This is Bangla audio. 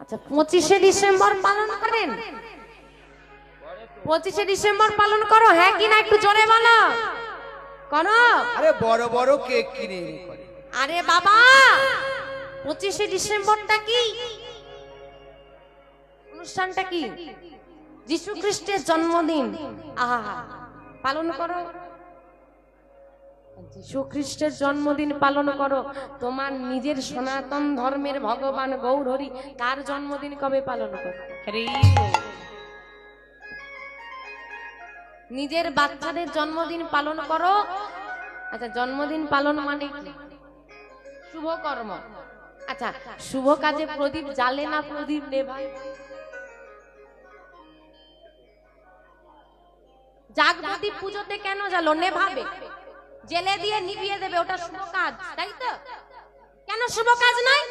আচ্ছা 25শে ডিসেম্বর পালন করেন? 25শে ডিসেম্বর পালন করো, হ্যাঁ কি না একটু জোরে বলো। করো? আরে বড় বড় কেক কিনে এনে করে। আরে বাবা 25শে ডিসেম্বরটা কি অনুষ্ঠানটা? কি যীশু খ্রিস্টের জন্মদিন। আহা পালন করো, যীশু খ্রিস্টের জন্মদিন পালন করো। তোমার নিজের সনাতন ধর্মের ভগবান গৌরহরি তার জন্মদিন কবে পালন করো? নিজের বাচ্চাদের জন্মদিন পালন করো। আচ্ছা জন্মদিন পালন মানে কি? শুভ কর্ম। আচ্ছা শুভ কাজে প্রদীপ জ্বালে না প্রদীপ নেভায়? জাগ প্রদীপ পুজোতে কেন জ্বালো? নেভাবে, জেলে দিয়ে নিভিয়ে দেবে, ওটা শুভ কাজ, তাই তো? কেন শুভ কাজ নয়?